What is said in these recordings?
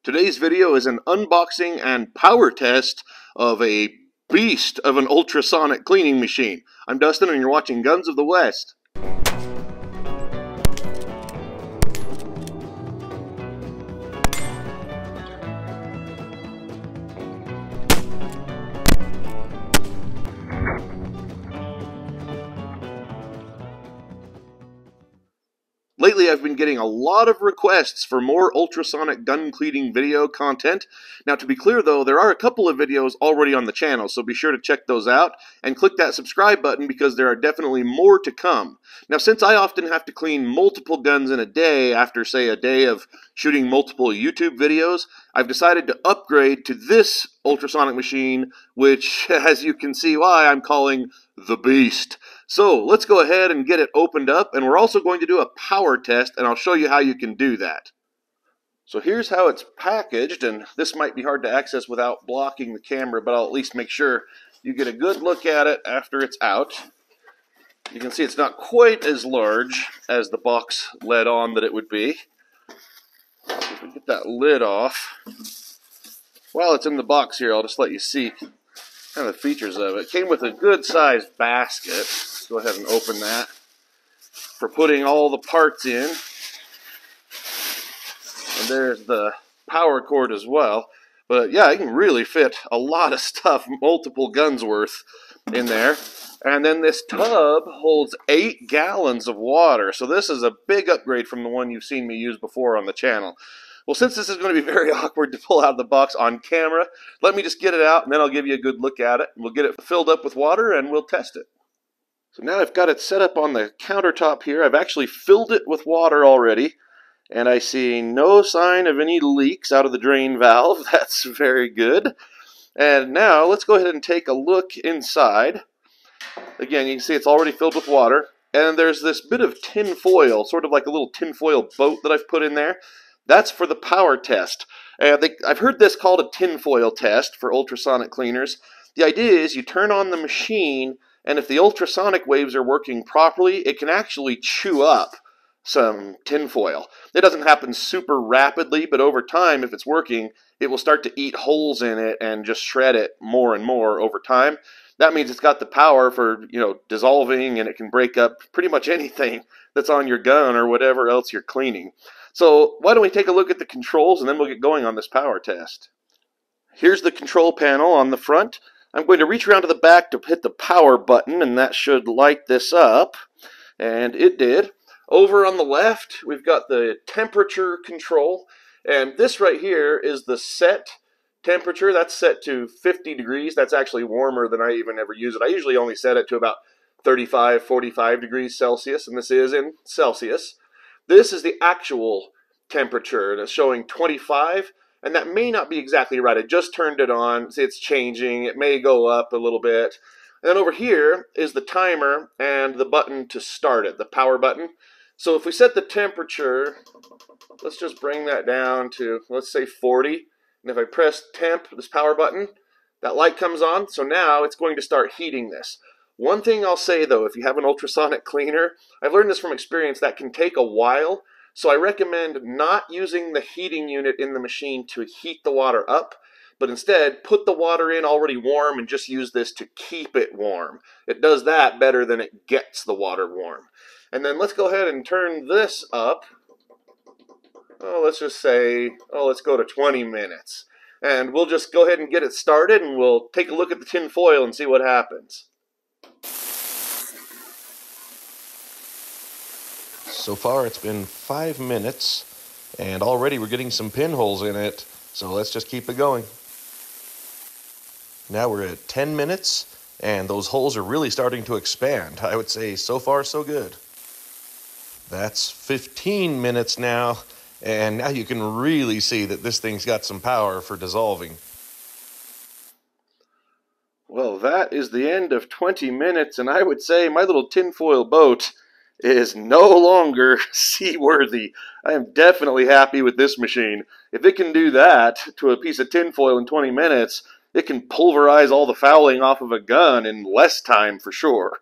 Today's video is an unboxing and power test of a beast of an ultrasonic cleaning machine. I'm Dustin and you're watching Guns of the West. Lately, I've been getting a lot of requests for more ultrasonic gun cleaning video content. Now, to be clear though, there are a couple of videos already on the channel, so be sure to check those out and click that subscribe button because there are definitely more to come. Now, since I often have to clean multiple guns in a day after, say, a day of shooting multiple YouTube videos, I've decided to upgrade to this ultrasonic machine, which, as you can see why, I'm calling the Beast. So let's go ahead and get it opened up, and we're also going to do a power test, and I'll show you how you can do that. So here's how it's packaged, and this might be hard to access without blocking the camera, but I'll at least make sure you get a good look at it after it's out. You can see it's not quite as large as the box let on that it would be. If we get that lid off, while it's in the box here, I'll just let you see kind of the features of it. It came with a good sized basket. Let's go ahead and open that for putting all the parts in. And there's the power cord as well. But yeah, you can really fit a lot of stuff, multiple guns worth in there. And then this tub holds 8 gallons of water. So this is a big upgrade from the one you've seen me use before on the channel. Well, since this is going to be very awkward to pull out of the box on camera, let me just get it out and then I'll give you a good look at it. We'll get it filled up with water and we'll test it. So now I've got it set up on the countertop here. I've actually filled it with water already, and I see no sign of any leaks out of the drain valve. That's very good. And now let's go ahead and take a look inside. Again, you can see it's already filled with water, and there's this bit of tin foil, sort of like a little tin foil boat that I've put in there. That's for the power test. I've heard this called a tinfoil test for ultrasonic cleaners. The idea is you turn on the machine, and if the ultrasonic waves are working properly, it can actually chew up some tinfoil. It doesn't happen super rapidly, but over time, if it's working, it will start to eat holes in it and just shred it more and more over time. That means it's got the power for, dissolving, and it can break up pretty much anything that's on your gun or whatever else you're cleaning. So why don't we take a look at the controls and then we'll get going on this power test. Here's the control panel on the front. I'm going to reach around to the back to hit the power button, and that should light this up. And it did. Over on the left, we've got the temperature control. And this right here is the set temperature. That's set to 50 degrees. That's actually warmer than I even ever use it. I usually only set it to about 35, 45 degrees Celsius, and this is in Celsius. This is the actual temperature, and it's showing 25, and that may not be exactly right. I just turned it on. See, it's changing. It may go up a little bit. And then over here is the timer and the button to start it, the power button. So if we set the temperature, let's just bring that down to, let's say 40. And if I press temp, this power button, that light comes on. So now it's going to start heating this. One thing I'll say though, if you have an ultrasonic cleaner, I've learned this from experience, that can take a while. So I recommend not using the heating unit in the machine to heat the water up, but instead put the water in already warm and just use this to keep it warm. It does that better than it gets the water warm. And then let's go ahead and turn this up. Let's just say, let's go to 20 minutes. And we'll just go ahead and get it started, and we'll take a look at the tin foil and see what happens. So far it's been 5 minutes, and already we're getting some pinholes in it, so let's just keep it going. Now we're at 10 minutes, and those holes are really starting to expand. I would say so far so good. That's 15 minutes now, and now you can really see that this thing's got some power for dissolving. Well, that is the end of 20 minutes, and I would say my little tinfoil boat is no longer seaworthy. I am definitely happy with this machine. If it can do that to a piece of tinfoil in 20 minutes, it can pulverize all the fouling off of a gun in less time for sure.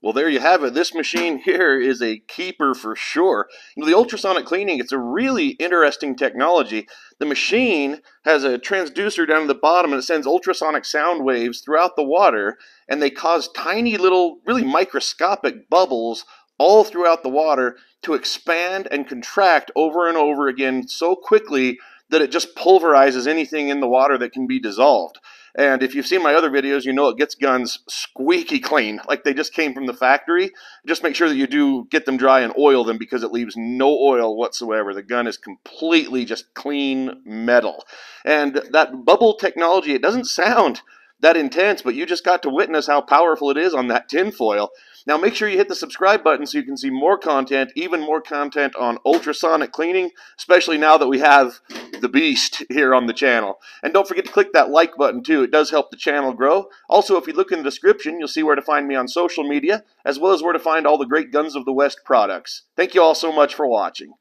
Well, there you have it. This machine here is a keeper for sure. You know, the ultrasonic cleaning, it's a really interesting technology. The machine has a transducer down at the bottom, and it sends ultrasonic sound waves throughout the water, and they cause tiny little, really microscopic bubbles all throughout the water to expand and contract over and over again so quickly that it just pulverizes anything in the water that can be dissolved. And if you've seen my other videos, you know it gets guns squeaky clean, like they just came from the factory. Just make sure that you do get them dry and oil them, because it leaves no oil whatsoever. The gun is completely just clean metal. And that bubble technology, it doesn't sound that intense, but you just got to witness how powerful it is on that tin foil. Now make sure you hit the subscribe button so you can see more content, even more content on ultrasonic cleaning, especially now that we have the beast here on the channel. And don't forget to click that like button too. It does help the channel grow. Also, if you look in the description, you'll see where to find me on social media, as well as where to find all the great Guns of the West products. Thank you all so much for watching.